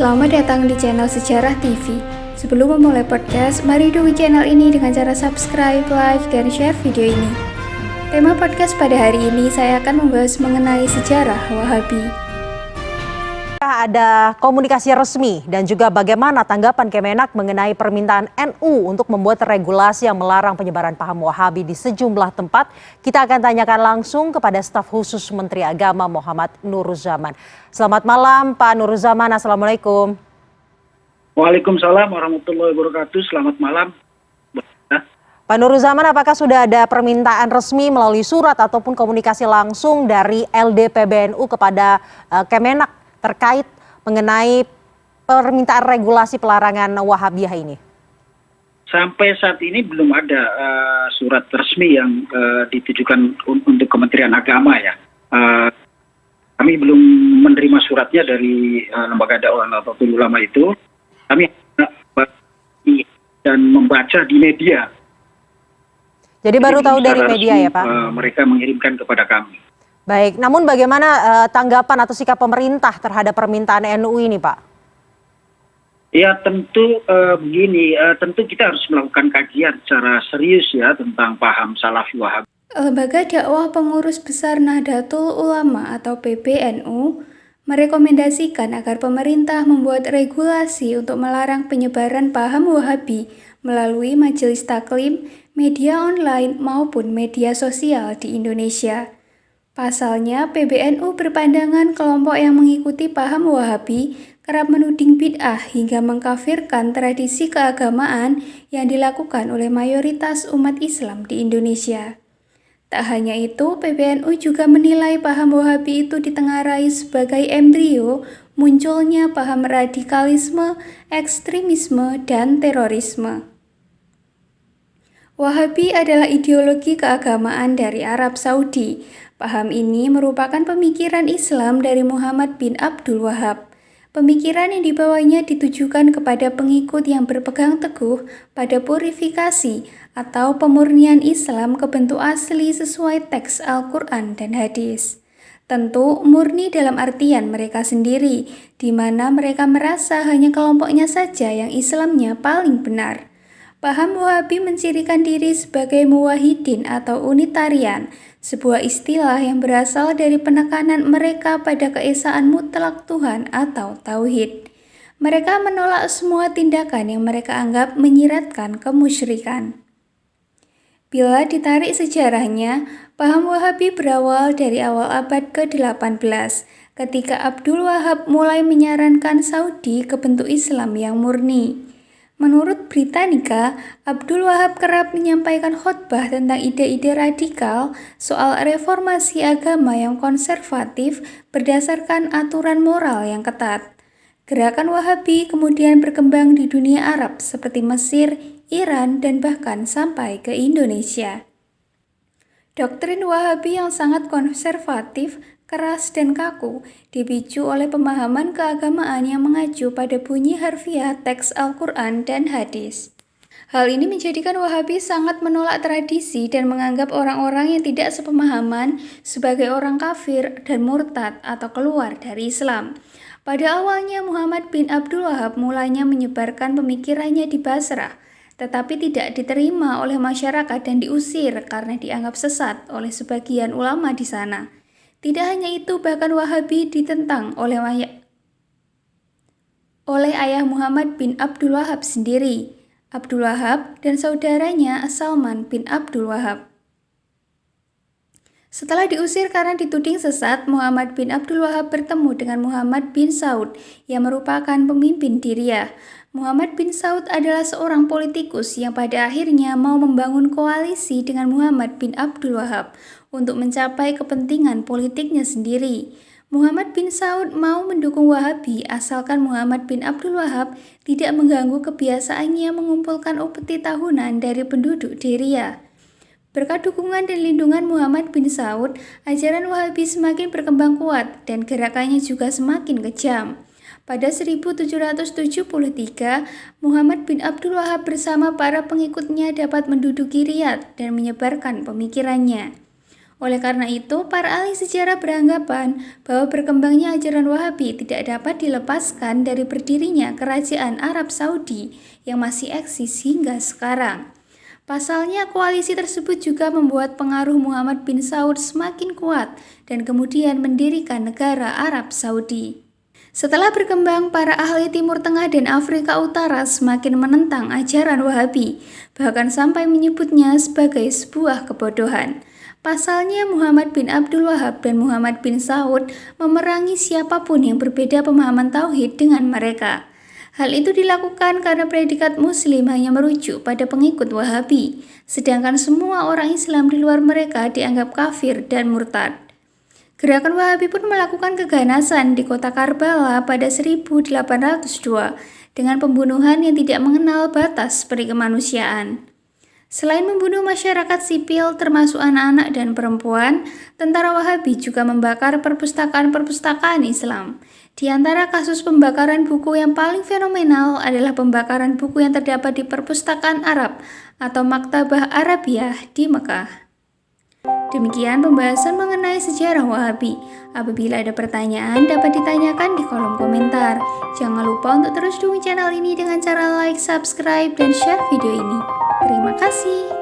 Selamat datang di channel Sejarah TV. Sebelum memulai podcast, mari dukung channel ini dengan cara subscribe, like, dan share video ini. Tema podcast pada hari ini saya akan membahas mengenai sejarah Wahabi. Ada komunikasi resmi dan juga bagaimana tanggapan Kemenak mengenai permintaan NU untuk membuat regulasi yang melarang penyebaran paham Wahabi di sejumlah tempat. Kita akan tanyakan langsung kepada staf khusus Menteri Agama Muhammad Nuruzaman. Selamat malam Pak Nuruzaman, Assalamualaikum. Waalaikumsalam warahmatullahi wabarakatuh, selamat malam. Pak Nuruzaman, apakah sudah ada permintaan resmi melalui surat ataupun komunikasi langsung dari LDPBNU kepada Kemenak terkait mengenai permintaan regulasi pelarangan Wahabiyah ini? Sampai saat ini belum ada surat resmi yang ditujukan untuk Kementerian Agama ya. Kami belum menerima suratnya dari lembaga dakwah Nahdlatul Ulama itu. Kami dan membaca di media. Jadi baru tahu dari media ya Pak? Mereka mengirimkan kepada kami. Baik, namun bagaimana tanggapan atau sikap pemerintah terhadap permintaan NU ini Pak? Ya tentu begini, tentu kita harus melakukan kajian secara serius ya tentang paham Salafi Wahabi. Lembaga dakwah Pengurus Besar Nahdlatul Ulama atau PBNU merekomendasikan agar pemerintah membuat regulasi untuk melarang penyebaran paham Wahabi melalui majelis taklim, media online maupun media sosial di Indonesia. Pasalnya, PBNU berpandangan kelompok yang mengikuti paham Wahabi kerap menuding bid'ah hingga mengkafirkan tradisi keagamaan yang dilakukan oleh mayoritas umat Islam di Indonesia. Tak hanya itu, PBNU juga menilai paham Wahabi itu ditengarai sebagai embrio munculnya paham radikalisme, ekstremisme, dan terorisme. Wahabi adalah ideologi keagamaan dari Arab Saudi. Paham ini merupakan pemikiran Islam dari Muhammad bin Abdul Wahab. Pemikiran yang dibawanya ditujukan kepada pengikut yang berpegang teguh pada purifikasi atau pemurnian Islam ke bentuk asli sesuai teks Al-Quran dan hadis. Tentu murni dalam artian mereka sendiri, di mana mereka merasa hanya kelompoknya saja yang Islamnya paling benar. Paham Wahabi mencirikan diri sebagai muwahhidin atau unitarian, sebuah istilah yang berasal dari penekanan mereka pada keesaan mutlak Tuhan atau tauhid. Mereka menolak semua tindakan yang mereka anggap menyiratkan kemusyrikan. Bila ditarik sejarahnya, paham Wahabi berawal dari awal abad ke-18, ketika Abdul Wahab mulai menyarankan Saudi ke bentuk Islam yang murni. Menurut Britannica, Abdul Wahab kerap menyampaikan khotbah tentang ide-ide radikal soal reformasi agama yang konservatif berdasarkan aturan moral yang ketat. Gerakan Wahabi kemudian berkembang di dunia Arab seperti Mesir, Iran, dan bahkan sampai ke Indonesia. Doktrin Wahabi yang sangat konservatif, keras dan kaku dipicu oleh pemahaman keagamaan yang mengacu pada bunyi harfiah teks Al-Quran dan hadis. Hal ini menjadikan Wahabi sangat menolak tradisi dan menganggap orang-orang yang tidak sepemahaman sebagai orang kafir dan murtad atau keluar dari Islam. Pada awalnya Muhammad bin Abdul Wahab mulanya menyebarkan pemikirannya di Basrah, tetapi tidak diterima oleh masyarakat dan diusir karena dianggap sesat oleh sebagian ulama di sana. Tidak hanya itu, bahkan Wahabi ditentang oleh ayah Muhammad bin Abdul Wahab sendiri, Abdul Wahab, dan saudaranya Salman bin Abdul Wahab. Setelah diusir karena dituding sesat, Muhammad bin Abdul Wahab bertemu dengan Muhammad bin Saud yang merupakan pemimpin Diriyah. Muhammad bin Saud adalah seorang politikus yang pada akhirnya mau membangun koalisi dengan Muhammad bin Abdul Wahab untuk mencapai kepentingan politiknya sendiri. Muhammad bin Saud mau mendukung Wahabi asalkan Muhammad bin Abdul Wahab tidak mengganggu kebiasaannya mengumpulkan upeti tahunan dari penduduk Diriyah. Berkat dukungan dan lindungan Muhammad bin Saud, ajaran Wahabi semakin berkembang kuat dan gerakannya juga semakin kejam. Pada 1773, Muhammad bin Abdul Wahab bersama para pengikutnya dapat menduduki Riyadh dan menyebarkan pemikirannya. Oleh karena itu, para ahli sejarah beranggapan bahwa berkembangnya ajaran Wahabi tidak dapat dilepaskan dari berdirinya Kerajaan Arab Saudi yang masih eksis hingga sekarang. Pasalnya, koalisi tersebut juga membuat pengaruh Muhammad bin Saud semakin kuat dan kemudian mendirikan negara Arab Saudi. Setelah berkembang, para ahli Timur Tengah dan Afrika Utara semakin menentang ajaran Wahabi, bahkan sampai menyebutnya sebagai sebuah kebodohan. Pasalnya, Muhammad bin Abdul Wahab dan Muhammad bin Saud memerangi siapapun yang berbeda pemahaman tauhid dengan mereka. Hal itu dilakukan karena predikat Muslim hanya merujuk pada pengikut Wahabi, sedangkan semua orang Islam di luar mereka dianggap kafir dan murtad. Gerakan Wahabi pun melakukan keganasan di kota Karbala pada 1802 dengan pembunuhan yang tidak mengenal batas peri kemanusiaan. Selain membunuh masyarakat sipil termasuk anak-anak dan perempuan, tentara Wahabi juga membakar perpustakaan-perpustakaan Islam. Di antara kasus pembakaran buku yang paling fenomenal adalah pembakaran buku yang terdapat di perpustakaan Arab atau Maktabah Arabiyah di Mekah. Demikian pembahasan mengenai sejarah Wahabi. Apabila ada pertanyaan, dapat ditanyakan di kolom komentar. Jangan lupa untuk terus dukung channel ini dengan cara like, subscribe, dan share video ini. Terima kasih.